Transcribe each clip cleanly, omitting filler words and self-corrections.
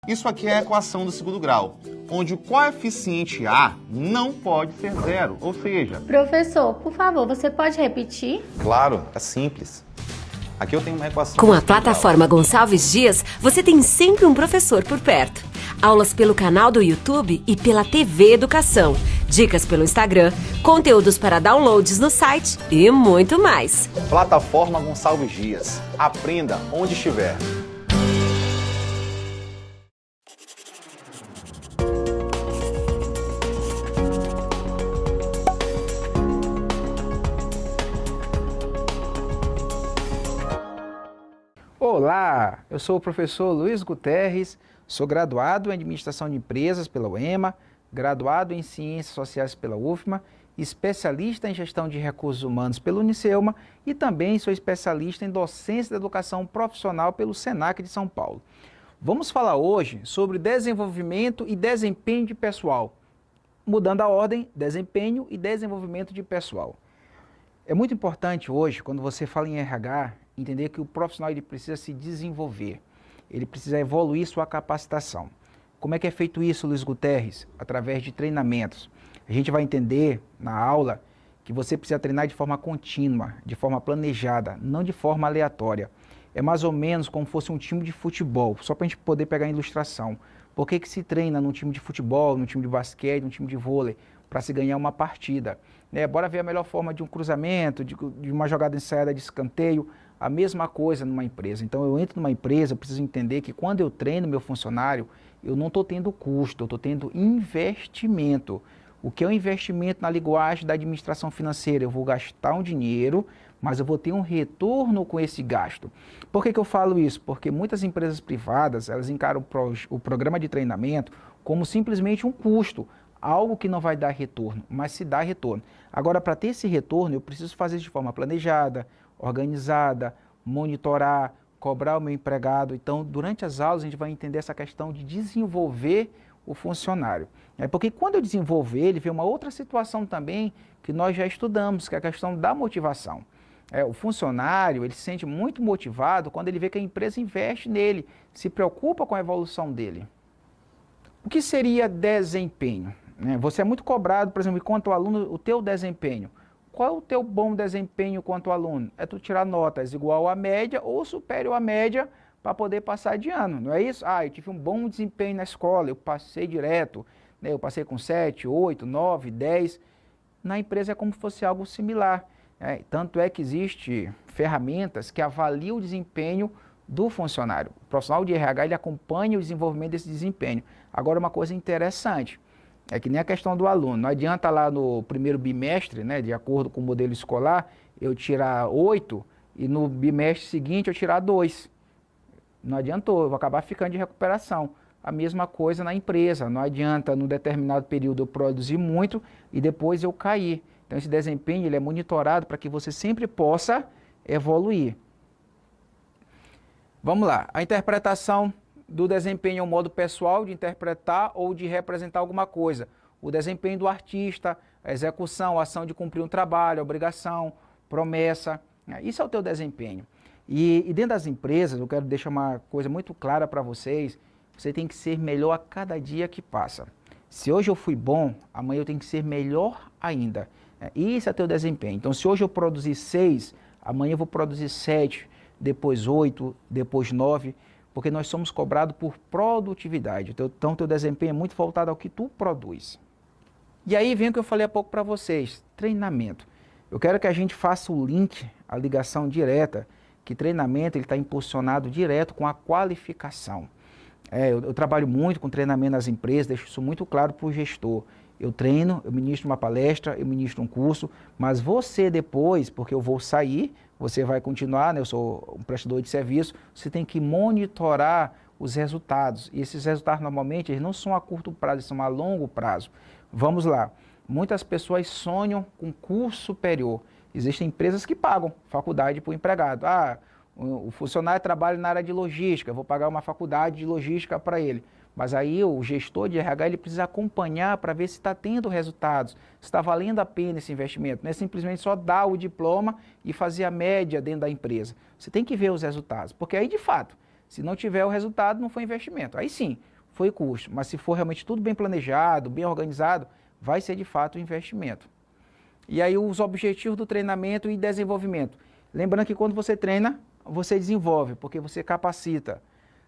Isso aqui é a equação do segundo grau, onde o coeficiente A não pode ser zero, ou seja... Professor, por favor, você pode repetir? Claro, é simples. Aqui eu tenho uma equação... Com a plataforma Gonçalves Dias, você tem sempre um professor por perto. Aulas pelo canal do YouTube e pela TV Educação. Dicas pelo Instagram, conteúdos para downloads no site e muito mais. Plataforma Gonçalves Dias. Aprenda onde estiver. Olá, eu sou o professor Luiz Guterres, sou graduado em Administração de Empresas pela UEMA, graduado em Ciências Sociais pela UFMA, especialista em Gestão de Recursos Humanos pelo Unicelma e também sou especialista em Docência da Educação Profissional pelo SENAC de São Paulo. Vamos falar hoje sobre desenvolvimento e desempenho de pessoal. Mudando a ordem, desempenho e desenvolvimento de pessoal. É muito importante hoje, quando você fala em RH, entender que o profissional ele precisa se desenvolver, ele precisa evoluir sua capacitação. Como é que é feito isso, Luiz Guterres? Através de treinamentos. A gente vai entender na aula que você precisa treinar de forma contínua, de forma planejada, não de forma aleatória. É mais ou menos como se fosse um time de futebol, só para a gente poder pegar a ilustração. Por que se treina num time de futebol, num time de basquete, num time de vôlei? Para se ganhar uma partida. Bora ver a melhor forma de um cruzamento, de uma jogada ensaiada de escanteio, a mesma coisa numa empresa. Então eu entro numa empresa, eu preciso entender que quando eu treino meu funcionário, eu não estou tendo custo, eu estou tendo investimento. O que é um investimento na linguagem da administração financeira? Eu vou gastar um dinheiro, mas eu vou ter um retorno com esse gasto. Por que eu falo isso? Porque muitas empresas privadas, elas encaram o programa de treinamento como simplesmente um custo, algo que não vai dar retorno, mas se dá retorno. Agora, para ter esse retorno, eu preciso fazer de forma planejada, organizada, monitorar, cobrar o meu empregado. Então, durante as aulas, a gente vai entender essa questão de desenvolver o funcionário. Porque quando eu desenvolver ele, vem uma outra situação também que nós já estudamos, que é a questão da motivação. O funcionário, ele se sente muito motivado quando ele vê que a empresa investe nele, se preocupa com a evolução dele. O que seria desempenho? Você é muito cobrado, por exemplo, quanto ao aluno, o teu desempenho. Qual é o teu bom desempenho quanto aluno? É tu tirar notas igual à média ou superior à média para poder passar de ano, não é isso? Eu tive um bom desempenho na escola, eu passei direto, eu passei com 7, 8, 9, 10. Na empresa é como se fosse algo similar. Tanto é que existem ferramentas que avaliam o desempenho do funcionário. O profissional de RH ele acompanha o desenvolvimento desse desempenho. Agora, uma coisa interessante, é que nem a questão do aluno. Não adianta lá no primeiro bimestre, de acordo com o modelo escolar, eu tirar 8 e no bimestre seguinte eu tirar 2. Não adiantou, eu vou acabar ficando de recuperação. A mesma coisa na empresa. Não adianta, no determinado período, eu produzir muito e depois eu cair. Então, esse desempenho ele é monitorado para que você sempre possa evoluir. Vamos lá. A interpretação do desempenho é um modo pessoal de interpretar ou de representar alguma coisa. O desempenho do artista, a execução, a ação de cumprir um trabalho, a obrigação, promessa. Isso é o teu desempenho. E dentro das empresas, eu quero deixar uma coisa muito clara para vocês. Você tem que ser melhor a cada dia que passa. Se hoje eu fui bom, amanhã eu tenho que ser melhor ainda. Isso é teu desempenho. Então, se hoje eu produzir 6, amanhã eu vou produzir 7, depois 8, depois 9, porque nós somos cobrados por produtividade. Então, teu desempenho é muito voltado ao que tu produz. E aí vem o que eu falei há pouco para vocês, treinamento. Eu quero que a gente faça o link, a ligação direta, que treinamento está impulsionado direto com a qualificação. Eu trabalho muito com treinamento nas empresas, deixo isso muito claro para o gestor. Eu treino, eu ministro uma palestra, eu ministro um curso, mas você depois, porque eu vou sair, você vai continuar, eu sou um prestador de serviço, você tem que monitorar os resultados. E esses resultados normalmente eles não são a curto prazo, eles são a longo prazo. Vamos lá, muitas pessoas sonham com curso superior. Existem empresas que pagam faculdade para o empregado. O funcionário trabalha na área de logística, eu vou pagar uma faculdade de logística para ele. Mas aí o gestor de RH ele precisa acompanhar para ver se está tendo resultados, se está valendo a pena esse investimento. Não é simplesmente só dar o diploma e fazer a média dentro da empresa. Você tem que ver os resultados, porque aí de fato, se não tiver o resultado, não foi investimento. Aí sim, foi custo. Mas se for realmente tudo bem planejado, bem organizado, vai ser de fato um investimento. E aí os objetivos do treinamento e desenvolvimento. Lembrando que quando você treina, você desenvolve, porque você capacita.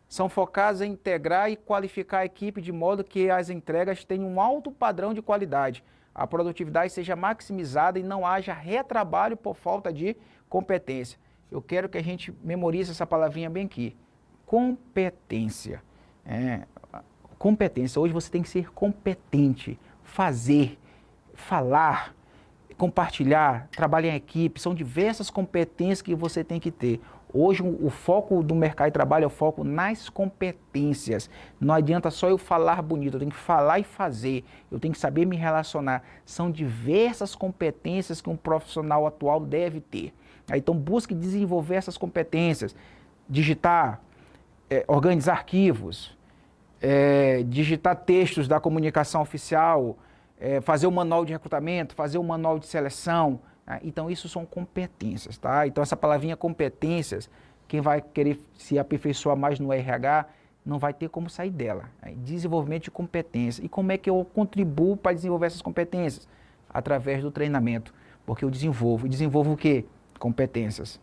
São focados em integrar e qualificar a equipe de modo que as entregas tenham um alto padrão de qualidade, a produtividade seja maximizada e não haja retrabalho por falta de competência. Eu quero que a gente memorize essa palavrinha bem aqui. Competência. Competência. Hoje você tem que ser competente. Fazer, falar, compartilhar, trabalhar em equipe. São diversas competências que você tem que ter. Hoje o foco do mercado de trabalho é o foco nas competências. Não adianta só eu falar bonito, eu tenho que falar e fazer. Eu tenho que saber me relacionar. São diversas competências que um profissional atual deve ter. Então busque desenvolver essas competências. Digitar, organizar arquivos, digitar textos da comunicação oficial, fazer o manual de recrutamento, fazer o manual de seleção. Então isso são competências, tá? Então essa palavrinha competências, quem vai querer se aperfeiçoar mais no RH, não vai ter como sair dela. Desenvolvimento de competências. E como é que eu contribuo para desenvolver essas competências? Através do treinamento, porque eu desenvolvo. E desenvolvo o quê? Competências.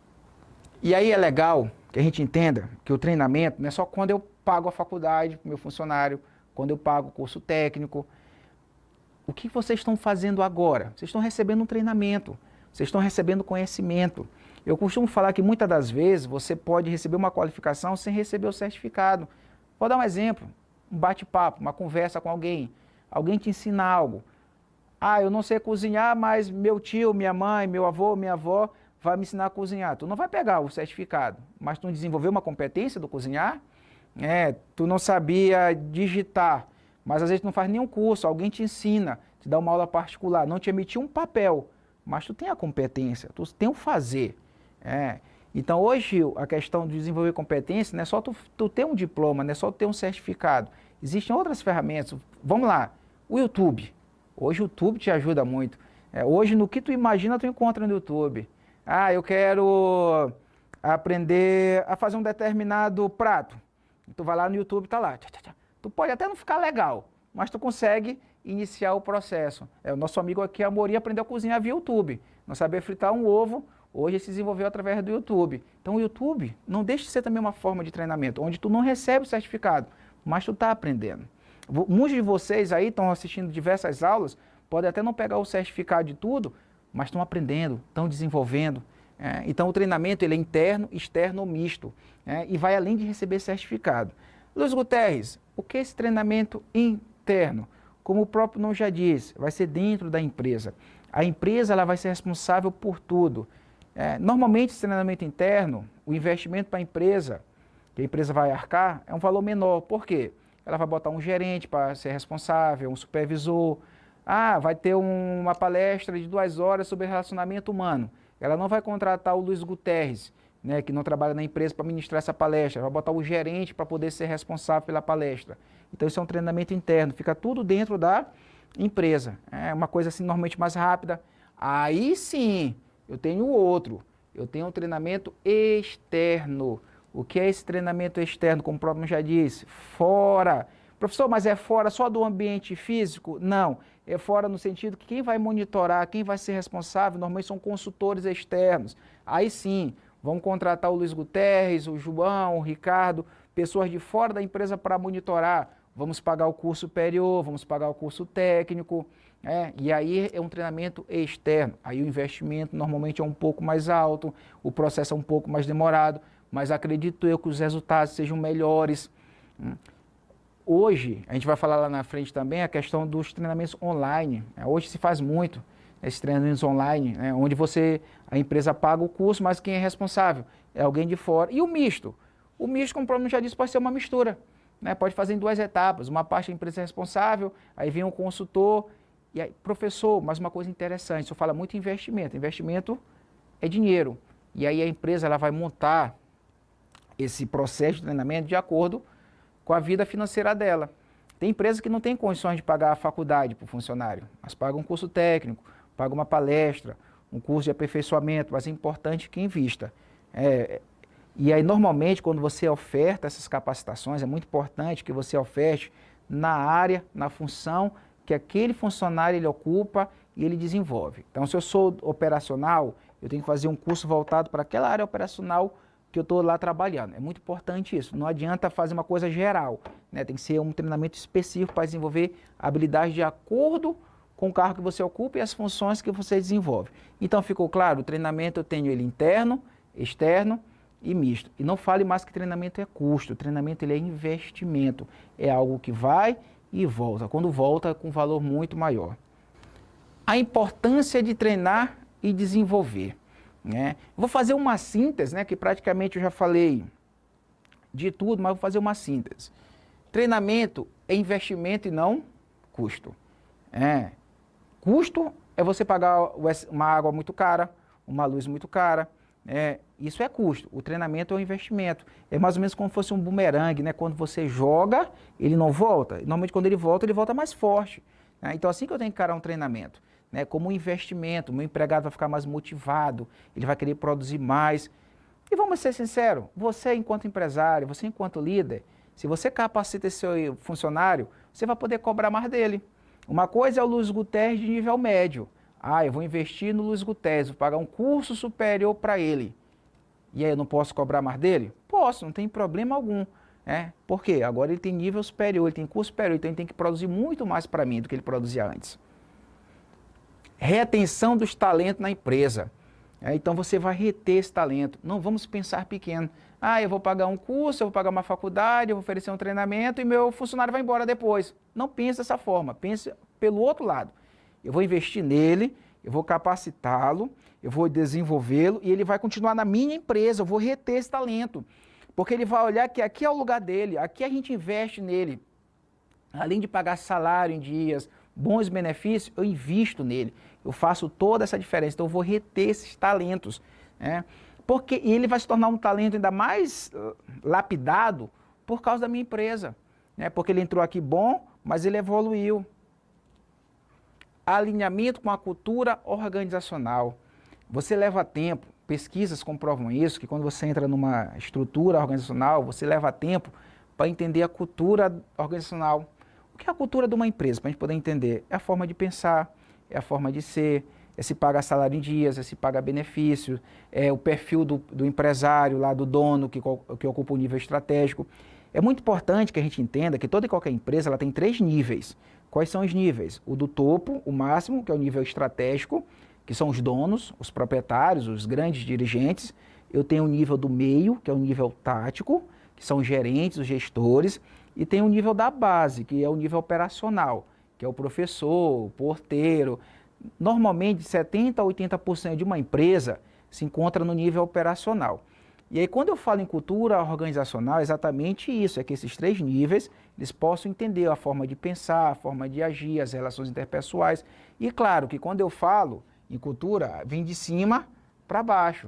E aí é legal que a gente entenda que o treinamento não é só quando eu pago a faculdade para o meu funcionário, quando eu pago o curso técnico. O que vocês estão fazendo agora? Vocês estão recebendo um treinamento, vocês estão recebendo conhecimento. Eu costumo falar que muitas das vezes você pode receber uma qualificação sem receber o certificado. Vou dar um exemplo, um bate-papo, uma conversa com alguém. Alguém te ensina algo. Eu não sei cozinhar, mas meu tio, minha mãe, meu avô, minha avó vai me ensinar a cozinhar. Tu não vai pegar o certificado, mas tu desenvolveu uma competência do cozinhar? Tu não sabia digitar, mas às vezes tu não faz nenhum curso, alguém te ensina, te dá uma aula particular, não te emitiu um papel, mas tu tem a competência, tu tem o fazer. Então hoje a questão de desenvolver competência não é só tu ter um diploma, não é só tu ter um certificado. Existem outras ferramentas. Vamos lá, o YouTube. Hoje o YouTube te ajuda muito. Hoje no que tu imagina tu encontra no YouTube. Eu quero aprender a fazer um determinado prato. Tu vai lá no YouTube, tá lá. Tu pode até não ficar legal, mas tu consegue iniciar o processo. O nosso amigo aqui, Amorim, aprendeu a cozinhar via YouTube. Não sabia fritar um ovo, hoje se desenvolveu através do YouTube. Então o YouTube não deixa de ser também uma forma de treinamento, onde tu não recebe o certificado, mas tu está aprendendo. Muitos de vocês aí estão assistindo diversas aulas, podem até não pegar o certificado de tudo, mas estão aprendendo, estão desenvolvendo. Então o treinamento ele é interno, externo ou misto, e vai além de receber certificado. Luiz Guterres, o que é esse treinamento interno? Como o próprio nome já diz, vai ser dentro da empresa. A empresa ela vai ser responsável por tudo. Normalmente esse treinamento interno, o investimento para a empresa, que a empresa vai arcar, é um valor menor. Por quê? Ela vai botar um gerente para ser responsável, um supervisor. Vai ter uma palestra de 2 horas sobre relacionamento humano. Ela não vai contratar o Luiz Guterres, que não trabalha na empresa, para ministrar essa palestra. Ela vai botar o gerente para poder ser responsável pela palestra. Então isso é um treinamento interno, fica tudo dentro da empresa. É uma coisa assim normalmente mais rápida. Aí sim, eu tenho outro. Eu tenho um treinamento externo. O que é esse treinamento externo? Como o próprio já disse, fora. Professor, mas é fora só do ambiente físico? Não, é fora no sentido que quem vai monitorar, quem vai ser responsável, normalmente são consultores externos. Aí sim, vamos contratar o Luiz Guterres, o João, o Ricardo, pessoas de fora da empresa para monitorar. Vamos pagar o curso superior, vamos pagar o curso técnico, e aí é um treinamento externo. Aí o investimento normalmente é um pouco mais alto, o processo é um pouco mais demorado, mas acredito eu que os resultados sejam melhores. Hoje, a gente vai falar lá na frente também a questão dos treinamentos online. Hoje se faz muito esses treinamentos online, onde a empresa paga o curso, mas quem é responsável é alguém de fora. E o misto? O misto, como o próprio já disse, pode ser uma mistura. Pode fazer em 2 etapas. Uma parte da empresa é responsável, aí vem um consultor, e aí, professor, mas uma coisa interessante, o senhor fala muito em investimento. Investimento é dinheiro. E aí a empresa ela vai montar esse processo de treinamento de acordo com a vida financeira dela. Tem empresas que não têm condições de pagar a faculdade para o funcionário, mas pagam um curso técnico, pagam uma palestra, um curso de aperfeiçoamento, mas é importante que invista. E aí, normalmente, quando você oferta essas capacitações, é muito importante que você oferte na área, na função que aquele funcionário ele ocupa e ele desenvolve. Então, se eu sou operacional, eu tenho que fazer um curso voltado para aquela área operacional que eu estou lá trabalhando. É muito importante isso. Não adianta fazer uma coisa geral, né? Tem que ser um treinamento específico para desenvolver habilidades de acordo com o cargo que você ocupa e as funções que você desenvolve. Então, ficou claro? O treinamento eu tenho ele interno, externo e misto. E não fale mais que treinamento é custo. O treinamento ele é investimento. É algo que vai e volta. Quando volta, é com valor muito maior. A importância de treinar e desenvolver, né? Vou fazer uma síntese, né, que praticamente eu já falei de tudo, mas vou fazer uma síntese. Treinamento é investimento e não custo. Custo é você pagar uma água muito cara, uma luz muito cara. Isso é custo. O treinamento é um investimento. É mais ou menos como se fosse um bumerangue, né? Quando você joga, ele não volta. Normalmente quando ele volta mais forte. Né? Então assim que eu tenho que encarar um treinamento, né? Como um investimento. O meu empregado vai ficar mais motivado, ele vai querer produzir mais. E vamos ser sinceros, você enquanto empresário, você enquanto líder, se você capacita esse seu funcionário, você vai poder cobrar mais dele. Uma coisa é o Luiz Guterres de nível médio. Eu vou investir no Luiz Guterres, vou pagar um curso superior para ele. E aí eu não posso cobrar mais dele? Posso, não tem problema algum. Por quê? Agora ele tem nível superior, ele tem curso superior, então ele tem que produzir muito mais para mim do que ele produzia antes. Retenção dos talentos na empresa. Então você vai reter esse talento. Não vamos pensar pequeno. Eu vou pagar um curso, eu vou pagar uma faculdade, eu vou oferecer um treinamento e meu funcionário vai embora depois. Não pense dessa forma, pense pelo outro lado. Eu vou investir nele, eu vou capacitá-lo, eu vou desenvolvê-lo e ele vai continuar na minha empresa, eu vou reter esse talento. Porque ele vai olhar que aqui é o lugar dele, aqui a gente investe nele. Além de pagar salário em dias, bons benefícios, eu invisto nele. Eu faço toda essa diferença, então eu vou reter esses talentos. Porque ele vai se tornar um talento ainda mais lapidado por causa da minha empresa. Porque ele entrou aqui bom, mas ele evoluiu. Alinhamento com a cultura organizacional. Você leva tempo, pesquisas comprovam isso, que quando você entra numa estrutura organizacional, você leva tempo para entender a cultura organizacional. O que é a cultura de uma empresa? Para a gente poder entender, é a forma de pensar, é a forma de ser, é se pagar salário em dias, é se pagar benefícios, é o perfil do empresário, lá do dono que ocupa o nível estratégico. É muito importante que a gente entenda que toda e qualquer empresa ela tem 3 níveis. Quais são os níveis? O do topo, o máximo, que é o nível estratégico, que são os donos, os proprietários, os grandes dirigentes. Eu tenho o nível do meio, que é o nível tático, que são os gerentes, os gestores. E tem o nível da base, que é o nível operacional, que é o professor, o porteiro. Normalmente, 70% a 80% de uma empresa se encontra no nível operacional. E aí, quando eu falo em cultura organizacional, é exatamente isso, é que esses 3 níveis, eles possam entender a forma de pensar, a forma de agir, as relações interpessoais. E claro que quando eu falo em cultura, vem de cima para baixo.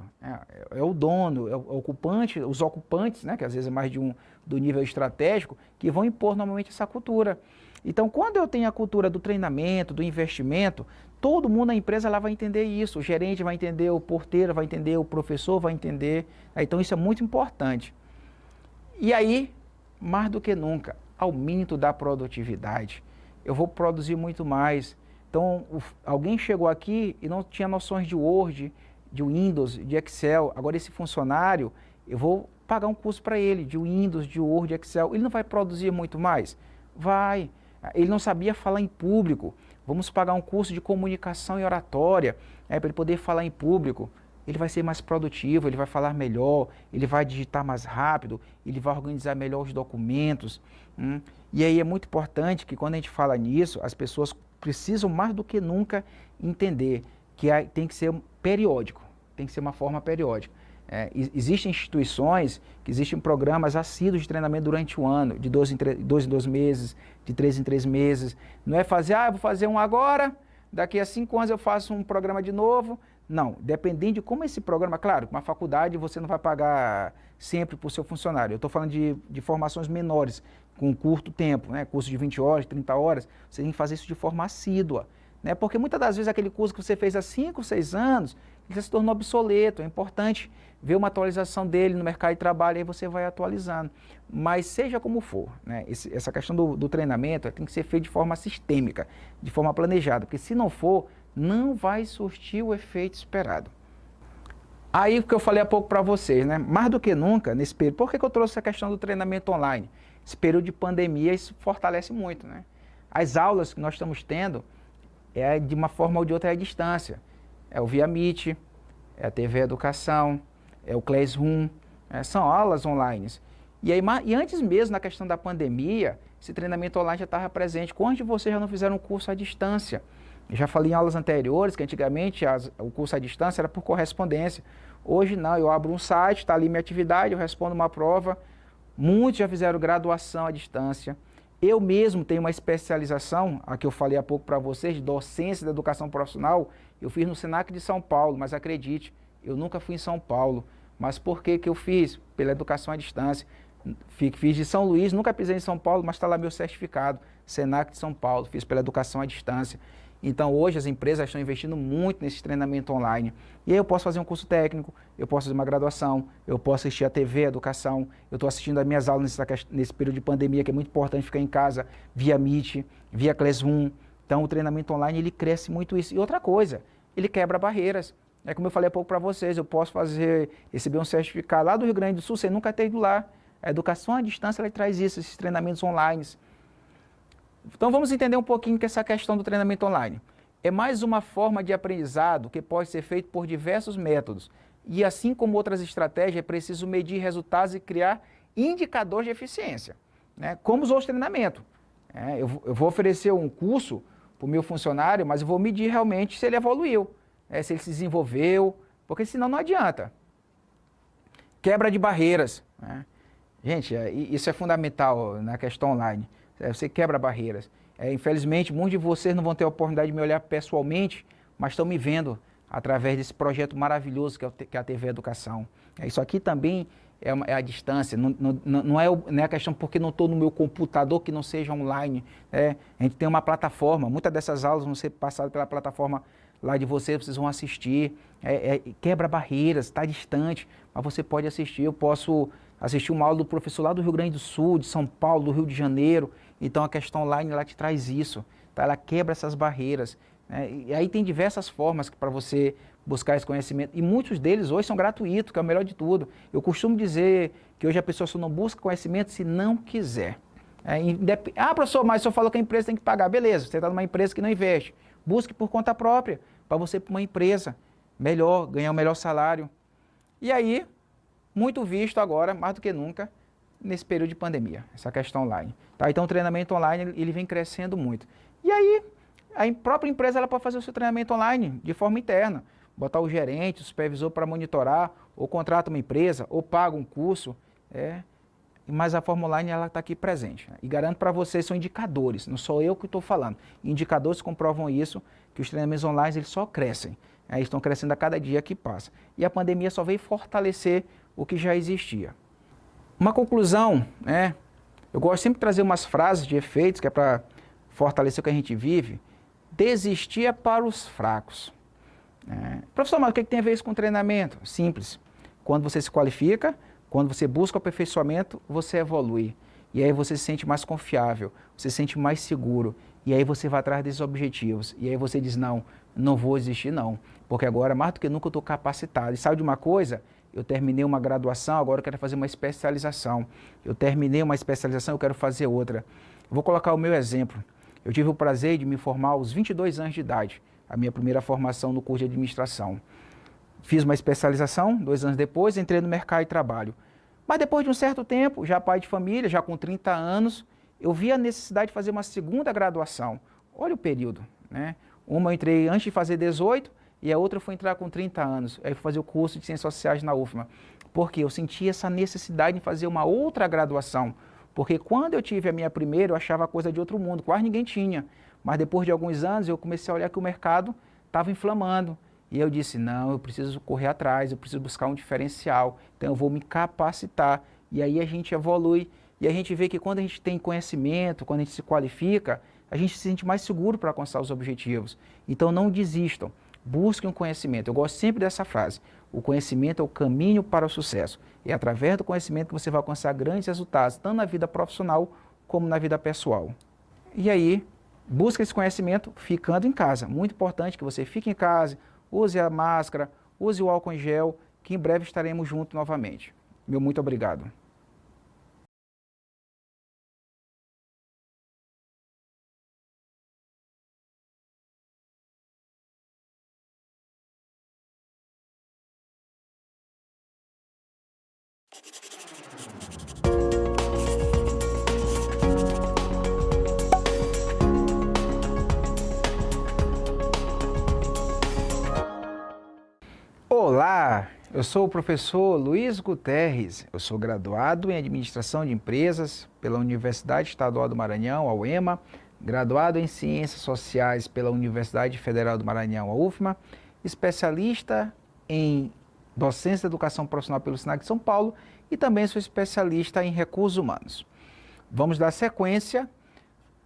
É o dono, é o ocupante, os ocupantes, né, que às vezes é mais de do nível estratégico, que vão impor normalmente essa cultura. Então, quando eu tenho a cultura do treinamento, do investimento, todo mundo na empresa lá vai entender isso. O gerente vai entender, o porteiro vai entender, o professor vai entender. Então, isso é muito importante. E aí, mais do que nunca, aumento da produtividade. Eu vou produzir muito mais. Então, alguém chegou aqui e não tinha noções de Word, de Windows, de Excel. Agora, esse funcionário, eu vou pagar um curso para ele de Windows, de Word, de Excel. Ele não vai produzir muito mais? Vai. Ele não sabia falar em público. Vamos pagar um curso de comunicação e oratória, para ele poder falar em público. Ele vai ser mais produtivo, ele vai falar melhor, ele vai digitar mais rápido, ele vai organizar melhor os documentos. E aí é muito importante que quando a gente fala nisso, as pessoas precisam mais do que nunca entender que tem que ser periódico, tem que ser uma forma periódica. Existem instituições que existem programas assíduos de treinamento durante o ano, de 2 em 2 meses, de 3 em 3 meses. Não é fazer, eu vou fazer um agora, daqui a 5 anos eu faço um programa de novo. Não, dependendo de como esse programa, claro, uma faculdade você não vai pagar sempre para o seu funcionário. Eu estou falando de formações menores, com curto tempo, curso de 20 horas, 30 horas, você tem que fazer isso de forma assídua. né? Porque muitas das vezes aquele curso que você fez há 5, 6 anos, ele se tornou obsoleto. É importante ver uma atualização dele no mercado de trabalho, aí você vai atualizando. Mas seja como for, né? Essa questão do treinamento tem que ser feito de forma sistêmica, de forma planejada, porque se não for, não vai surtir o efeito esperado. Aí o que eu falei há pouco para vocês, né? Mais do que nunca, nesse período, por que eu trouxe a questão do treinamento online? Esse período de pandemia, isso fortalece muito, né? As aulas que nós estamos tendo, de uma forma ou de outra, é à distância. É o Via Meet, é a TV Educação, é o Classroom, são aulas online. E antes mesmo, na questão da pandemia, esse treinamento online já estava presente. Quantos de vocês já não fizeram um curso à distância? Eu já falei em aulas anteriores que antigamente o curso à distância era por correspondência. Hoje não, eu abro um site, está ali minha atividade, eu respondo uma prova. Muitos já fizeram graduação à distância. Eu mesmo tenho uma especialização, a que eu falei há pouco para vocês, de docência da educação profissional. Eu fiz no Senac de São Paulo, mas acredite, eu nunca fui em São Paulo. Mas por que eu fiz? Pela educação à distância. Fiz de São Luís, nunca pisei em São Paulo, mas está lá meu certificado, Senac de São Paulo, fiz pela educação à distância. Então hoje as empresas estão investindo muito nesse treinamento online. E aí eu posso fazer um curso técnico, eu posso fazer uma graduação, eu posso assistir a TV, a educação, eu estou assistindo as minhas aulas nesse período de pandemia, que é muito importante ficar em casa, via Meet, via Classroom. Então o treinamento online ele cresce muito isso. E outra coisa, ele quebra barreiras. É como eu falei há pouco para vocês, eu posso receber um certificado lá do Rio Grande do Sul, sem nunca ter ido lá. A educação à distância ela traz isso, esses treinamentos online. Então vamos entender um pouquinho que essa questão do treinamento online. É mais uma forma de aprendizado que pode ser feito por diversos métodos. E assim como outras estratégias, é preciso medir resultados e criar indicadores de eficiência, né? Como os outros treinamentos. Eu vou oferecer um curso para o meu funcionário, mas eu vou medir realmente se ele evoluiu, se ele se desenvolveu, porque senão não adianta. Quebra de barreiras, né? Gente, isso é fundamental na questão online. Você quebra barreiras. Infelizmente, muitos de vocês não vão ter a oportunidade de me olhar pessoalmente, mas estão me vendo através desse projeto maravilhoso que é a TV Educação. Isso aqui também é a distância, não é a questão porque não estou no meu computador que não seja online. A gente tem uma plataforma, muitas dessas aulas vão ser passadas pela plataforma lá de vocês vão assistir. Quebra barreiras, está distante, mas você pode assistir. Eu posso assistir uma aula do professor lá do Rio Grande do Sul, de São Paulo, do Rio de Janeiro. Então a questão online ela te traz isso, tá? Ela quebra essas barreiras, né? E aí tem diversas formas para você buscar esse conhecimento. E muitos deles hoje são gratuitos, que é o melhor de tudo. Eu costumo dizer que hoje a pessoa só não busca conhecimento se não quiser. Professor, mas o senhor falou que a empresa tem que pagar. Beleza, você está numa empresa que não investe. Busque por conta própria, para você ir para uma empresa melhor, ganhar o melhor salário. E aí, muito visto agora, mais do que nunca, nesse período de pandemia, essa questão online. Tá? Então o treinamento online ele vem crescendo muito. E aí, a própria empresa ela pode fazer o seu treinamento online de forma interna. Botar o gerente, o supervisor para monitorar, ou contrata uma empresa, ou paga um curso. Mas a forma online ela está aqui presente. Né? E garanto para vocês, são indicadores, não sou eu que estou falando. Indicadores comprovam isso, que os treinamentos online eles só crescem. Eles estão crescendo a cada dia que passa. E a pandemia só veio fortalecer o que já existia. Uma conclusão, eu gosto sempre de trazer umas frases de efeitos, que é para fortalecer o que a gente vive. Desistir é para os fracos. Professor, mas o que tem a ver isso com treinamento? Simples. Quando você se qualifica, quando você busca o aperfeiçoamento, você evolui. E aí você se sente mais confiável, você se sente mais seguro. E aí você vai atrás desses objetivos. E aí você diz, não vou desistir não. Porque agora, mais do que nunca, eu estou capacitado. E sabe de uma coisa? Eu terminei uma graduação, agora eu quero fazer uma especialização. Eu terminei uma especialização, eu quero fazer outra. Eu vou colocar o meu exemplo. Eu tive o prazer de me formar aos 22 anos de idade. A minha primeira formação no curso de administração. Fiz uma especialização, 2 anos depois, entrei no mercado de trabalho. Mas depois de um certo tempo, já pai de família, já com 30 anos, eu vi a necessidade de fazer uma segunda graduação. Olha o período, né? Uma eu entrei antes de fazer 18 e a outra eu fui entrar com 30 anos. Aí fui fazer o curso de Ciências Sociais na UFMA. Porque eu senti essa necessidade de fazer uma outra graduação. Porque quando eu tive a minha primeira, eu achava a coisa de outro mundo, quase ninguém tinha. Mas depois de alguns anos, eu comecei a olhar que o mercado estava inflamando. E eu disse, não, eu preciso correr atrás, eu preciso buscar um diferencial. Então eu vou me capacitar. E aí a gente evolui. E a gente vê que quando a gente tem conhecimento, quando a gente se qualifica, a gente se sente mais seguro para alcançar os objetivos. Então não desistam, busquem um conhecimento. Eu gosto sempre dessa frase, o conhecimento é o caminho para o sucesso. É através do conhecimento que você vai alcançar grandes resultados, tanto na vida profissional como na vida pessoal. E aí, busque esse conhecimento ficando em casa. Muito importante que você fique em casa, use a máscara, use o álcool em gel, que em breve estaremos juntos novamente. Meu muito obrigado. Olá, eu sou o professor Luiz Guterres, eu sou graduado em Administração de Empresas pela Universidade Estadual do Maranhão, a UEMA, graduado em Ciências Sociais pela Universidade Federal do Maranhão, a UFMA, especialista em Docência de Educação Profissional pelo SENAC de São Paulo e também sou especialista em Recursos Humanos. Vamos dar sequência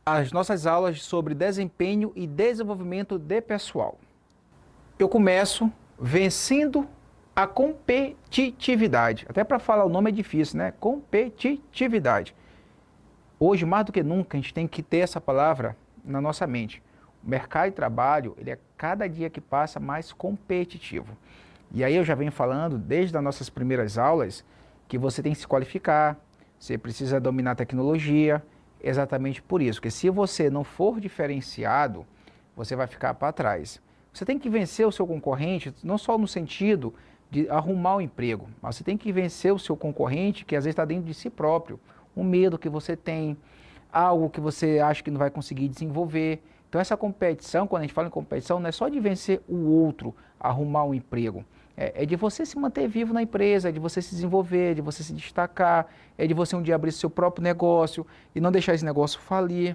às nossas aulas sobre desempenho e desenvolvimento de pessoal. Eu começo vencendo a competitividade. Até para falar o nome é difícil, né? Competitividade. Hoje, mais do que nunca, a gente tem que ter essa palavra na nossa mente. O mercado de trabalho, ele é cada dia que passa mais competitivo. E aí eu já venho falando, desde as nossas primeiras aulas, que você tem que se qualificar, você precisa dominar a tecnologia, exatamente por isso. Porque se você não for diferenciado, você vai ficar para trás. Você tem que vencer o seu concorrente, não só no sentido de arrumar o emprego, mas você tem que vencer o seu concorrente que às vezes está dentro de si próprio. Um medo que você tem, algo que você acha que não vai conseguir desenvolver. Então essa competição, quando a gente fala em competição, não é só de vencer o outro, arrumar um emprego. É de você se manter vivo na empresa, é de você se desenvolver, é de você se destacar, é de você um dia abrir seu próprio negócio e não deixar esse negócio falir.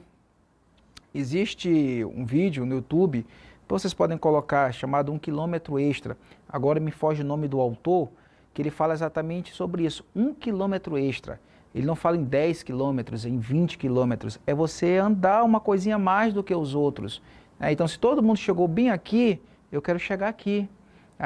Existe um vídeo no YouTube, vocês podem colocar, chamado 1 quilômetro extra. Agora me foge o nome do autor, que ele fala exatamente sobre isso. 1 quilômetro extra. Ele não fala em 10 quilômetros, em 20 quilômetros. É você andar uma coisinha mais do que os outros. Então, se todo mundo chegou bem aqui, eu quero chegar aqui.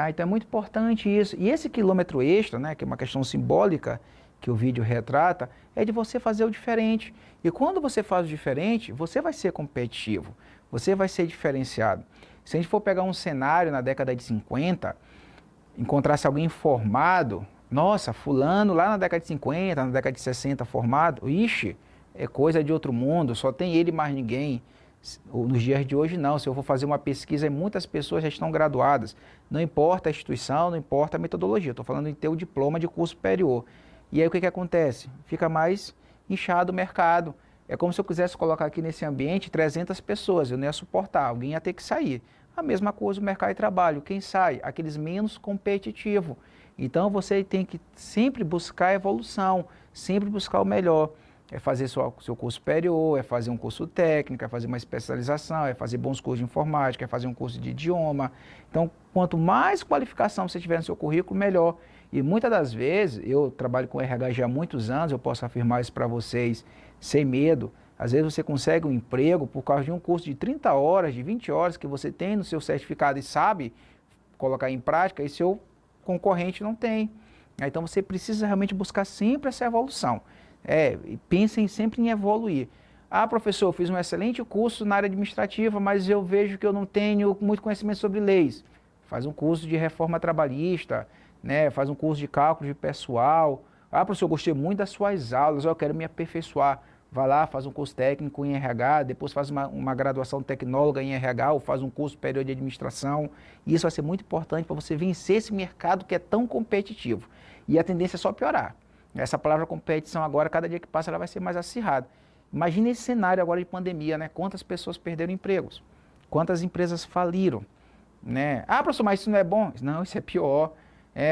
Então é muito importante isso. E esse quilômetro extra, né, que é uma questão simbólica que o vídeo retrata, é de você fazer o diferente. E quando você faz o diferente, você vai ser competitivo, você vai ser diferenciado. Se a gente for pegar um cenário na década de 50, encontrasse alguém formado, nossa, fulano lá na década de 50, na década de 60 formado, ixi, é coisa de outro mundo, só tem ele mais ninguém. Nos dias de hoje não, se eu for fazer uma pesquisa, muitas pessoas já estão graduadas. Não importa a instituição, não importa a metodologia, estou falando em ter o diploma de curso superior. E aí o que acontece? Fica mais inchado o mercado. É como se eu quisesse colocar aqui nesse ambiente 300 pessoas, eu não ia suportar, alguém ia ter que sair. A mesma coisa o mercado de trabalho, quem sai? Aqueles menos competitivos. Então você tem que sempre buscar evolução, sempre buscar o melhor. É fazer seu curso superior, é fazer um curso técnico, é fazer uma especialização, é fazer bons cursos de informática, é fazer um curso de idioma. Então, quanto mais qualificação você tiver no seu currículo, melhor. E muitas das vezes, eu trabalho com RH já há muitos anos, eu posso afirmar isso para vocês sem medo. Às vezes você consegue um emprego por causa de um curso de 30 horas, de 20 horas que você tem no seu certificado e sabe colocar em prática e seu concorrente não tem. Então você precisa realmente buscar sempre essa evolução. Pensem sempre em evoluir. Ah, professor, eu fiz um excelente curso na área administrativa, mas eu vejo que eu não tenho muito conhecimento sobre leis. Faz um curso de reforma trabalhista, né? Faz um curso de cálculo de pessoal. Ah, professor, eu gostei muito das suas aulas, eu quero me aperfeiçoar. Vai lá, faz um curso técnico em RH, depois faz uma graduação tecnóloga em RH ou faz um curso superior de administração. E isso vai ser muito importante para você vencer esse mercado que é tão competitivo. E a tendência é só piorar. Essa palavra competição agora, cada dia que passa, ela vai ser mais acirrada. Imagine esse cenário agora de pandemia, né? Quantas pessoas perderam empregos, quantas empresas faliram, né? Ah, professor, mas isso não é bom? Não, isso é pior.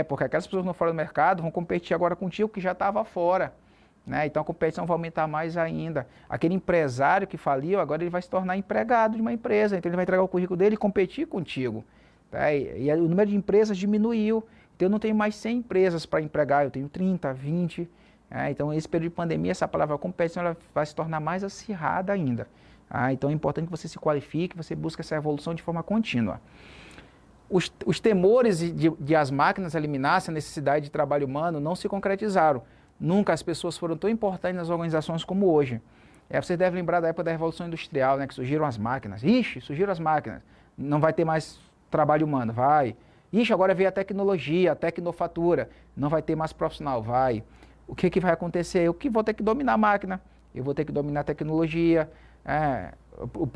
Porque aquelas pessoas que não foram do mercado vão competir agora contigo que já estava fora. Né? Então a competição vai aumentar mais ainda. Aquele empresário que faliu, agora ele vai se tornar empregado de uma empresa. Então ele vai entregar o currículo dele e competir contigo. Tá? E o número de empresas diminuiu. Então eu não tenho mais 100 empresas para empregar, eu tenho 30, 20. Então, esse período de pandemia, essa palavra competição, ela vai se tornar mais acirrada ainda. Então, é importante que você se qualifique, você busque essa evolução de forma contínua. Os temores de as máquinas eliminassem a necessidade de trabalho humano não se concretizaram. Nunca as pessoas foram tão importantes nas organizações como hoje. Vocês devem lembrar da época da Revolução Industrial, né, que surgiram as máquinas. Ixi, surgiram as máquinas. Não vai ter mais trabalho humano, vai. Ixi, agora veio a tecnologia, a tecnofatura. Não vai ter mais profissional, vai. O que vai acontecer? Eu que vou ter que dominar a máquina, eu vou ter que dominar a tecnologia.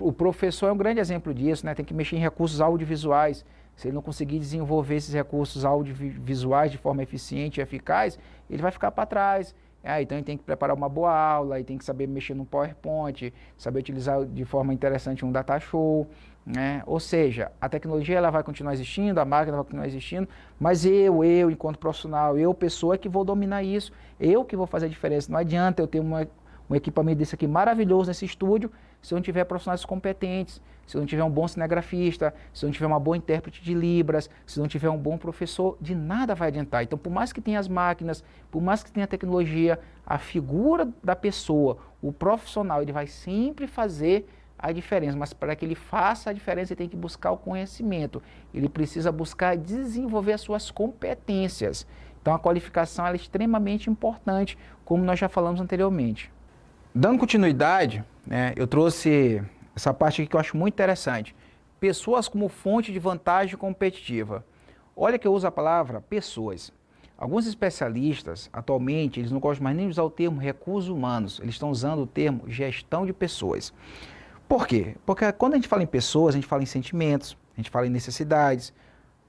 O professor é um grande exemplo disso, né? Tem que mexer em recursos audiovisuais. Se ele não conseguir desenvolver esses recursos audiovisuais de forma eficiente e eficaz, ele vai ficar para trás. Então ele tem que preparar uma boa aula, ele tem que saber mexer no PowerPoint, saber utilizar de forma interessante um data show, né? Ou seja, a tecnologia ela vai continuar existindo, a máquina vai continuar existindo, mas eu enquanto profissional, pessoa que vou dominar isso, eu que vou fazer a diferença. Não adianta eu ter um equipamento desse aqui maravilhoso nesse estúdio, se eu não tiver profissionais competentes, se eu não tiver um bom cinegrafista, se eu não tiver uma boa intérprete de Libras, se eu não tiver um bom professor, de nada vai adiantar. Então, por mais que tenha as máquinas, por mais que tenha a tecnologia, a figura da pessoa, o profissional, ele vai sempre fazer a diferença, mas para que ele faça a diferença, ele tem que buscar o conhecimento, ele precisa buscar desenvolver as suas competências. Então, a qualificação ela é extremamente importante, como nós já falamos anteriormente. Dando continuidade, eu trouxe essa parte aqui que eu acho muito interessante. Pessoas como fonte de vantagem competitiva. Olha que eu uso a palavra pessoas. Alguns especialistas, atualmente, eles não gostam mais nem de usar o termo recursos humanos, eles estão usando o termo gestão de pessoas. Por quê? Porque quando a gente fala em pessoas, a gente fala em sentimentos, a gente fala em necessidades.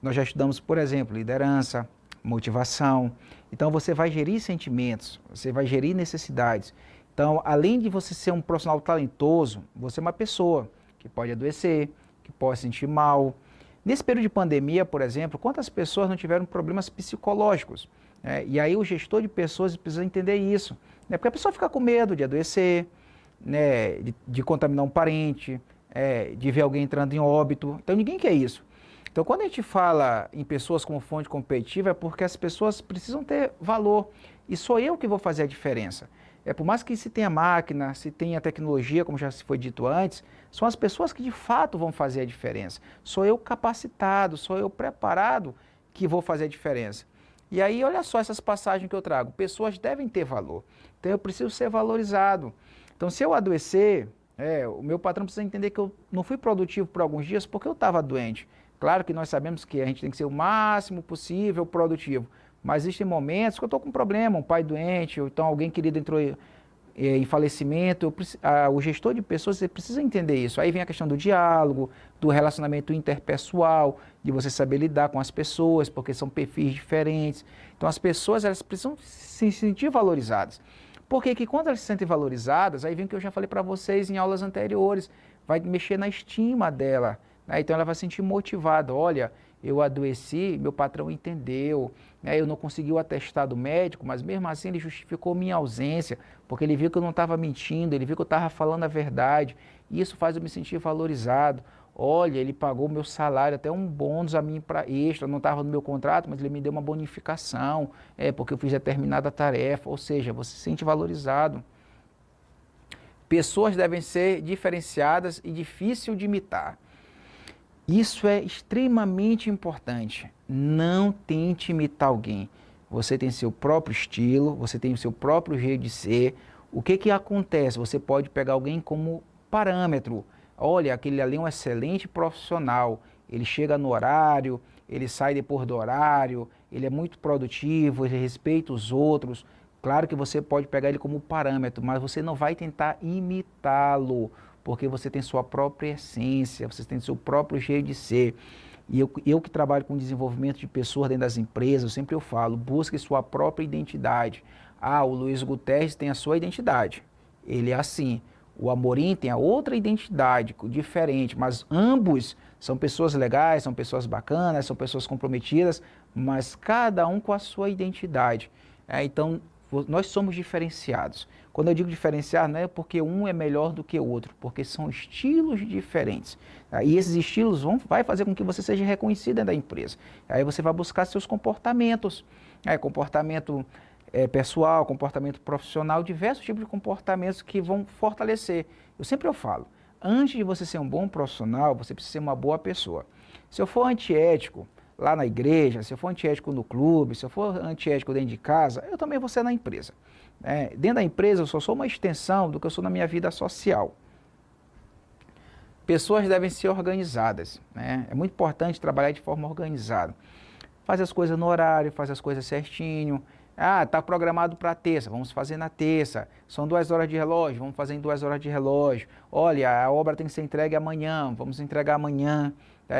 Nós já estudamos, por exemplo, liderança, motivação. Então, você vai gerir sentimentos, você vai gerir necessidades. Então, além de você ser um profissional talentoso, você é uma pessoa que pode adoecer, que pode se sentir mal. Nesse período de pandemia, por exemplo, quantas pessoas não tiveram problemas psicológicos? E aí o gestor de pessoas precisa entender isso. Porque a pessoa fica com medo de adoecer, de contaminar um parente, de ver alguém entrando em óbito. Então, ninguém quer isso. Então, quando a gente fala em pessoas como fonte competitiva, é porque as pessoas precisam ter valor. E sou eu que vou fazer a diferença. Por mais que se tenha máquina, se tenha tecnologia, como já foi dito antes, são as pessoas que de fato vão fazer a diferença. Sou eu capacitado, sou eu preparado que vou fazer a diferença. E aí, olha só essas passagens que eu trago. Pessoas devem ter valor. Então, eu preciso ser valorizado. Então, se eu adoecer, o meu patrão precisa entender que eu não fui produtivo por alguns dias porque eu estava doente. Claro que nós sabemos que a gente tem que ser o máximo possível produtivo. Mas existem momentos que eu estou com um problema, um pai doente, ou então alguém querido entrou em falecimento. O gestor de pessoas você precisa entender isso. Aí vem a questão do diálogo, do relacionamento interpessoal, de você saber lidar com as pessoas, porque são perfis diferentes. Então as pessoas elas precisam se sentir valorizadas. Porque que quando elas se sentem valorizadas, aí vem o que eu já falei para vocês em aulas anteriores, vai mexer na estima dela. Então ela vai se sentir motivada. Olha, eu adoeci, meu patrão entendeu, eu não consegui o atestado médico, mas mesmo assim ele justificou minha ausência, porque ele viu que eu não estava mentindo, ele viu que eu estava falando a verdade, e isso faz eu me sentir valorizado. Olha, ele pagou meu salário, até um bônus a mim para extra, não estava no meu contrato, mas ele me deu uma bonificação, porque eu fiz determinada tarefa, ou seja, você se sente valorizado. Pessoas devem ser diferenciadas e difícil de imitar. Isso é extremamente importante. Não tente imitar alguém. Você tem seu próprio estilo, você tem o seu próprio jeito de ser. O que acontece? Você pode pegar alguém como parâmetro. Olha, aquele ali é um excelente profissional. Ele chega no horário, ele sai depois do horário, ele é muito produtivo, ele respeita os outros. Claro que você pode pegar ele como parâmetro, mas você não vai tentar imitá-lo, porque você tem sua própria essência, você tem seu próprio jeito de ser. E eu que trabalho com desenvolvimento de pessoas dentro das empresas, eu falo, busque sua própria identidade. O Luiz Guterres tem a sua identidade, ele é assim. O Amorim tem a outra identidade, diferente, mas ambos são pessoas legais, são pessoas bacanas, são pessoas comprometidas, mas cada um com a sua identidade. Então, nós somos diferenciados. Quando eu digo diferenciar, não é porque um é melhor do que o outro, porque são estilos diferentes. E esses estilos vai fazer com que você seja reconhecido dentro da empresa. Aí você vai buscar seus comportamentos. Comportamento pessoal, comportamento profissional, diversos tipos de comportamentos que vão fortalecer. Eu falo, antes de você ser um bom profissional, você precisa ser uma boa pessoa. Se eu for antiético lá na igreja, se eu for antiético no clube, se eu for antiético dentro de casa, eu também vou ser na empresa. Dentro da empresa eu só sou uma extensão do que eu sou na minha vida social. Pessoas devem ser organizadas, né? É muito importante trabalhar de forma organizada. Fazer as coisas no horário, fazer as coisas certinho. Ah, está programado para terça, vamos fazer na terça. São 2 horas de relógio, vamos fazer em 2 horas de relógio. Olha, a obra tem que ser entregue amanhã, vamos entregar amanhã.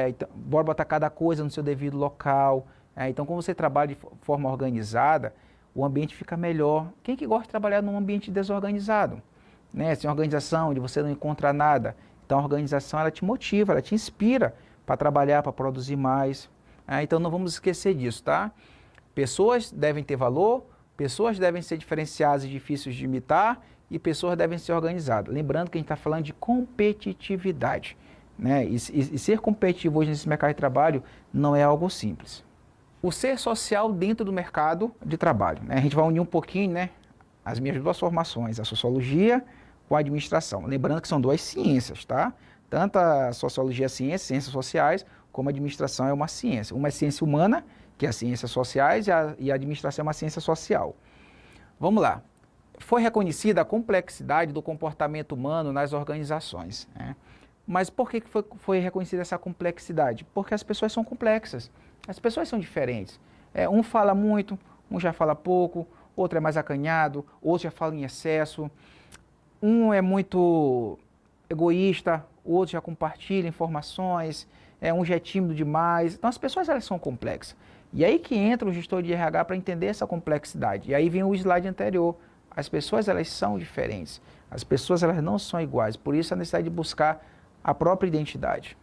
Então, bora botar cada coisa no seu devido local. Então, quando você trabalha de forma organizada, o ambiente fica melhor. Quem que gosta de trabalhar num ambiente desorganizado? Né? Sem organização, onde você não encontra nada. Então, a organização, ela te motiva, ela te inspira para trabalhar, para produzir mais. Então, não vamos esquecer disso, tá? Pessoas devem ter valor, pessoas devem ser diferenciadas e difíceis de imitar, e pessoas devem ser organizadas. Lembrando que a gente está falando de competitividade, né? E ser competitivo hoje nesse mercado de trabalho não é algo simples. O ser social dentro do mercado de trabalho, né? A gente vai unir um pouquinho, né, as minhas 2 formações, a sociologia com a administração. Lembrando que são 2 ciências, tá? Tanto a sociologia é ciência, ciências sociais, como a administração é uma ciência. Uma é ciência humana, que é as ciências sociais, e a administração é uma ciência social. Vamos lá. Foi reconhecida a complexidade do comportamento humano nas organizações, né? Mas por que foi reconhecida essa complexidade? Porque as pessoas são complexas, as pessoas são diferentes. Um fala muito, um já fala pouco, outro é mais acanhado, outro já fala em excesso, um é muito egoísta, o outro já compartilha informações, um já é tímido demais. Então as pessoas, elas são complexas. E aí que entra o gestor de RH para entender essa complexidade. E aí vem o slide anterior. As pessoas, elas são diferentes. As pessoas, elas não são iguais. Por isso a necessidade de buscar a própria identidade.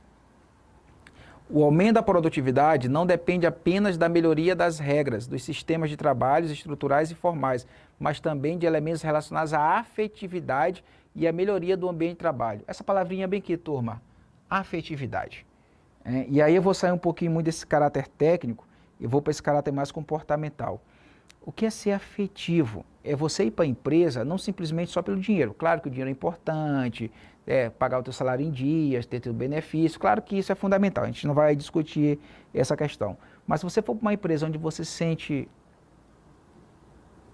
O aumento da produtividade não depende apenas da melhoria das regras, dos sistemas de trabalhos estruturais e formais, mas também de elementos relacionados à afetividade e à melhoria do ambiente de trabalho. Essa palavrinha bem aqui, turma, afetividade. E aí eu vou sair um pouquinho muito desse caráter técnico e vou para esse caráter mais comportamental. O que é ser afetivo? É você ir para a empresa não simplesmente só pelo dinheiro. Claro que o dinheiro é importante, pagar o teu salário em dias, ter teu benefício, claro que isso é fundamental, a gente não vai discutir essa questão. Mas se você for para uma empresa onde você se sente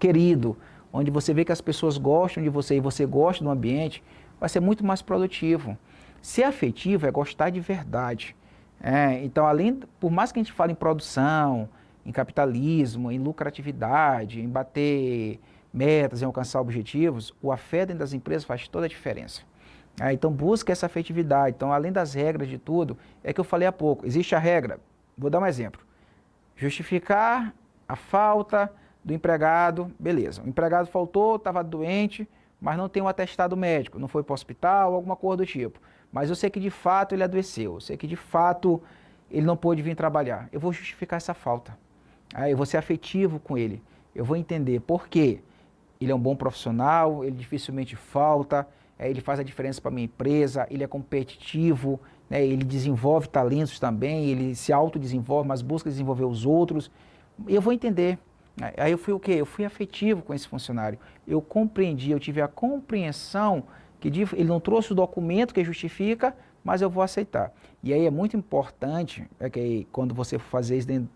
querido, onde você vê que as pessoas gostam de você e você gosta do ambiente, vai ser muito mais produtivo. Ser afetivo é gostar de verdade. Então, por mais que a gente fale em produção, em capitalismo, em lucratividade, em bater metas, em alcançar objetivos, o afeto dentro das empresas faz toda a diferença. Então busca essa afetividade. Então, além das regras de tudo, é que eu falei há pouco, existe a regra, vou dar um exemplo, justificar a falta do empregado, beleza, o empregado faltou, estava doente, mas não tem um atestado médico, não foi para o hospital, alguma coisa do tipo, mas eu sei que de fato ele adoeceu, eu sei que de fato ele não pôde vir trabalhar, eu vou justificar essa falta, eu vou ser afetivo com ele, eu vou entender por quê. Ele é um bom profissional, ele dificilmente falta, ele faz a diferença para a minha empresa, ele é competitivo, né, ele desenvolve talentos também, ele se autodesenvolve, mas busca desenvolver os outros. Eu vou entender. Aí eu fui o quê? Eu fui afetivo com esse funcionário. Eu compreendi, eu tive a compreensão que ele não trouxe o documento que justifica, mas eu vou aceitar. E aí é muito importante, que quando você for fazer isso dentro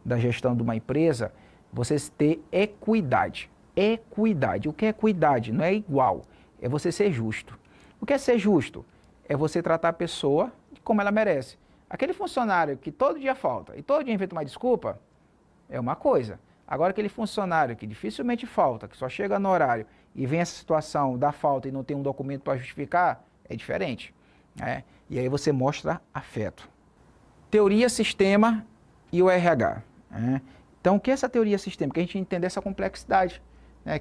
da gestão de uma empresa, você ter equidade. Equidade. O que é equidade? Não é igual, é você ser justo. O que é ser justo? É você tratar a pessoa como ela merece. Aquele funcionário que todo dia falta e todo dia inventa uma desculpa, é uma coisa. Agora aquele funcionário que dificilmente falta, que só chega no horário e vem essa situação da falta e não tem um documento para justificar, é diferente. E aí você mostra afeto. Teoria, sistema e o RH. Então o que é essa teoria sistema? Que a gente entender essa complexidade.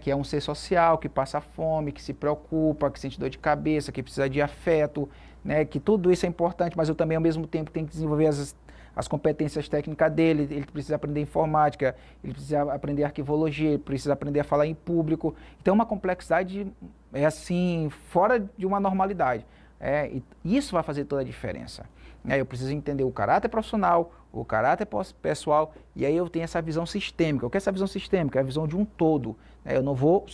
Que é um ser social, que passa fome, que se preocupa, que sente dor de cabeça, que precisa de afeto, que tudo isso é importante, mas eu também ao mesmo tempo tenho que desenvolver as competências técnicas dele, ele precisa aprender informática, ele precisa aprender arquivologia, ele precisa aprender a falar em público. Então é uma complexidade é assim, fora de uma normalidade. E isso vai fazer toda a diferença. Eu preciso entender o caráter profissional, o caráter pessoal, e aí eu tenho essa visão sistêmica. O que é essa visão sistêmica? É a visão de um todo. Eu não vou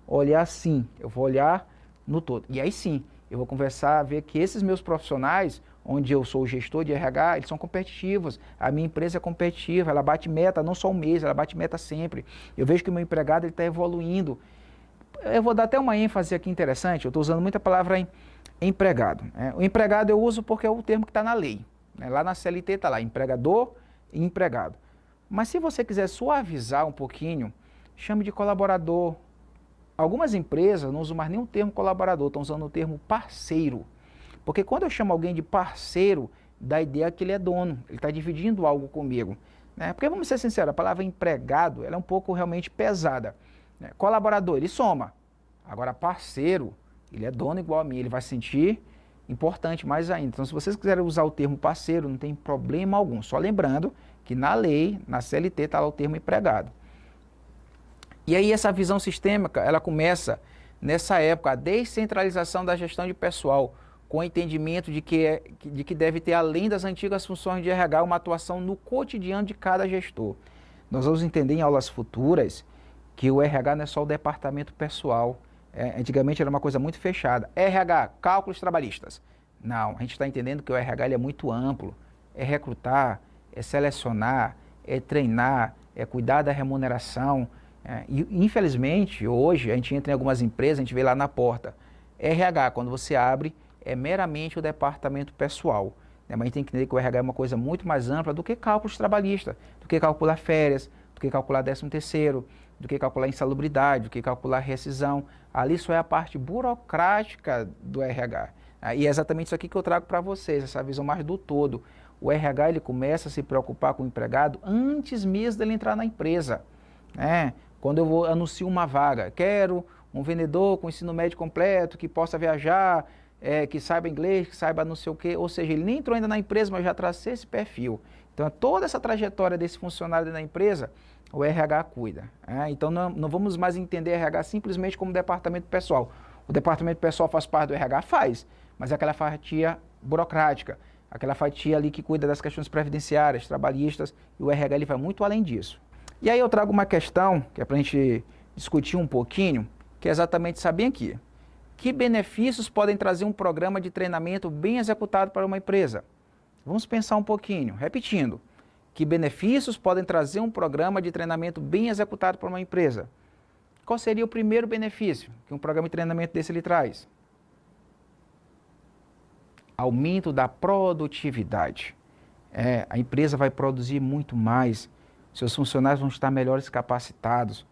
olhar assim, eu vou olhar no todo. E aí sim, eu vou conversar, ver que esses meus profissionais, onde eu sou o gestor de RH, eles são competitivos. A minha empresa é competitiva, ela bate meta, não só um mês, ela bate meta sempre. Eu vejo que o meu empregado está evoluindo. Eu vou dar até uma ênfase aqui interessante, eu estou usando muita palavra em empregado. O empregado eu uso porque é o termo que está na lei. Lá na CLT está lá, empregador e empregado. Mas se você quiser suavizar um pouquinho, chame de colaborador. Algumas empresas não usam mais nem o termo colaborador, estão usando o termo parceiro. Porque quando eu chamo alguém de parceiro, dá a ideia que ele é dono, ele está dividindo algo comigo. Porque vamos ser sinceros, a palavra empregado ela é um pouco realmente pesada. Colaborador, ele soma. Agora parceiro, ele é dono igual a mim, ele vai se sentir importante mais ainda. Então se vocês quiserem usar o termo parceiro, não tem problema algum. Só lembrando que na lei, na CLT, está lá o termo empregado. E aí essa visão sistêmica, ela começa nessa época, a descentralização da gestão de pessoal, com o entendimento de que deve ter, além das antigas funções de RH, uma atuação no cotidiano de cada gestor. Nós vamos entender em aulas futuras que o RH não é só o departamento pessoal. Antigamente era uma coisa muito fechada. RH, cálculos trabalhistas. Não, a gente está entendendo que o RH ele é muito amplo. É recrutar, é selecionar, é treinar, é cuidar da remuneração. E infelizmente, hoje, a gente entra em algumas empresas, a gente vê lá na porta, RH, quando você abre, é meramente o departamento pessoal. Mas a gente tem que entender que o RH é uma coisa muito mais ampla do que cálculos trabalhistas, do que calcular férias, do que calcular 13º, do que calcular insalubridade, do que calcular rescisão. Ali só é a parte burocrática do RH. E é exatamente isso aqui que eu trago para vocês, essa visão mais do todo. O RH ele começa a se preocupar com o empregado antes mesmo dele entrar na empresa. Quando eu anuncio uma vaga, quero um vendedor com ensino médio completo, que possa viajar, que saiba inglês, que saiba não sei o quê, ou seja, ele nem entrou ainda na empresa, mas já tracei esse perfil. Então, toda essa trajetória desse funcionário dentro da empresa, o RH cuida. Então, não vamos mais entender RH simplesmente como departamento pessoal. O departamento pessoal faz parte do RH? Faz, mas é aquela fatia burocrática, aquela fatia ali que cuida das questões previdenciárias, trabalhistas, e o RH ele vai muito além disso. E aí eu trago uma questão, que é para a gente discutir um pouquinho, que é exatamente saber aqui. Que benefícios podem trazer um programa de treinamento bem executado para uma empresa? Vamos pensar um pouquinho, repetindo. Que benefícios podem trazer um programa de treinamento bem executado para uma empresa? Qual seria o primeiro benefício que um programa de treinamento desse lhe traz? Aumento da produtividade. A empresa vai produzir muito mais, seus funcionários vão estar melhores capacitados,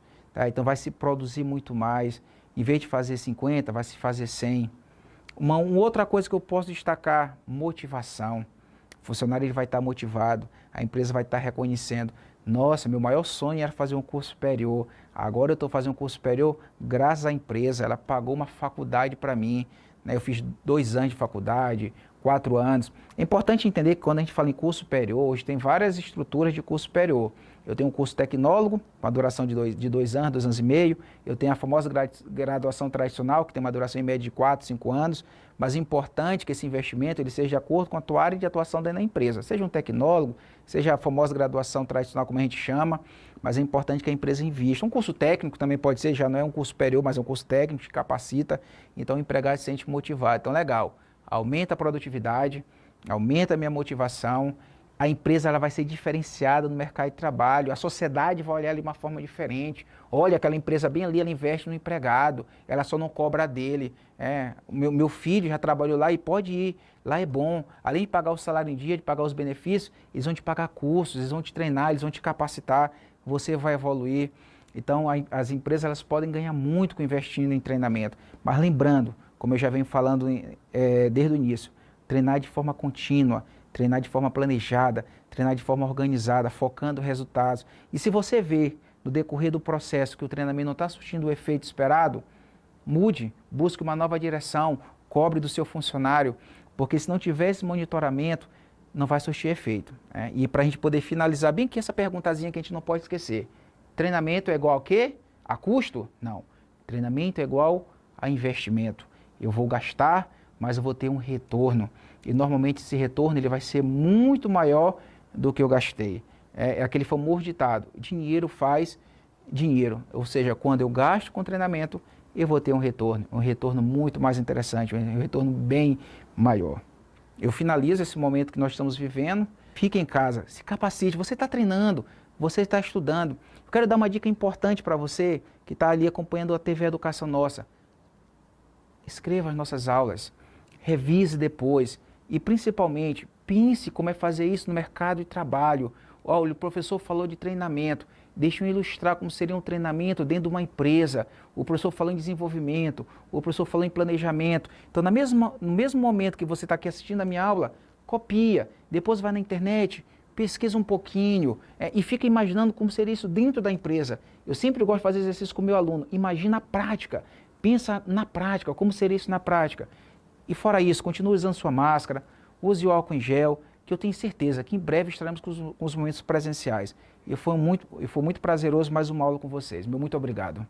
então vai se produzir muito mais. Em vez de fazer 50, vai se fazer 100. Uma outra coisa que eu posso destacar, motivação. O funcionário ele vai estar motivado, a empresa vai estar reconhecendo. Nossa, meu maior sonho era fazer um curso superior. Agora eu estou fazendo um curso superior graças à empresa. Ela pagou uma faculdade para mim. Eu fiz 2 anos de faculdade, 4 anos. É importante entender que quando a gente fala em curso superior, hoje tem várias estruturas de curso superior. Eu tenho um curso tecnólogo, com a duração de 2 anos, 2 anos e meio. Eu tenho a famosa graduação tradicional, que tem uma duração em média de 4, 5 anos. Mas é importante que esse investimento ele seja de acordo com a tua área de atuação dentro da empresa. Seja um tecnólogo, seja a famosa graduação tradicional, como a gente chama. Mas é importante que a empresa invista. Um curso técnico também pode ser, já não é um curso superior, mas é um curso técnico que capacita. Então o empregado se sente motivado. Então legal, aumenta a produtividade, aumenta a minha motivação. A empresa ela vai ser diferenciada no mercado de trabalho, a sociedade vai olhar ali de uma forma diferente. Olha, aquela empresa bem ali, ela investe no empregado, ela só não cobra dele. O meu filho já trabalhou lá e pode ir, lá é bom. Além de pagar o salário em dia, de pagar os benefícios, eles vão te pagar cursos, eles vão te treinar, eles vão te capacitar, você vai evoluir. Então as empresas elas podem ganhar muito com investindo em treinamento. Mas lembrando, como eu já venho falando desde o início, treinar de forma contínua, treinar de forma planejada, treinar de forma organizada, focando resultados. E se você vê no decorrer do processo que o treinamento não está surtindo o efeito esperado, mude, busque uma nova direção, cobre do seu funcionário, porque se não tiver esse monitoramento, não vai surtir efeito. E para a gente poder finalizar bem que essa perguntazinha que a gente não pode esquecer, treinamento é igual a quê? A custo? Não. Treinamento é igual a a investimento. Eu vou gastar, mas eu vou ter um retorno. E normalmente esse retorno ele vai ser muito maior do que eu gastei. É aquele famoso ditado, dinheiro faz dinheiro. Ou seja, quando eu gasto com treinamento, eu vou ter um retorno muito mais interessante, um retorno bem maior. Eu finalizo esse momento que nós estamos vivendo. Fique em casa, se capacite. Você está treinando, você está estudando. Eu quero dar uma dica importante para você que está ali acompanhando a TV Educação Nossa. Escreva as nossas aulas, revise depois e principalmente pense como é fazer isso no mercado de trabalho. Olha, o professor falou de treinamento, deixa eu ilustrar como seria um treinamento dentro de uma empresa. O professor falou em desenvolvimento, o professor falou em planejamento. Então, no mesmo momento que você está aqui assistindo a minha aula, copia, depois vai na internet, pesquisa um pouquinho e fica imaginando como seria isso dentro da empresa. Eu sempre gosto de fazer exercício com o meu aluno, imagina a prática, pensa na prática, como seria isso na prática. E fora isso, continue usando sua máscara, use o álcool em gel, que eu tenho certeza que em breve estaremos com os momentos presenciais. E foi muito prazeroso mais uma aula com vocês. Meu muito obrigado.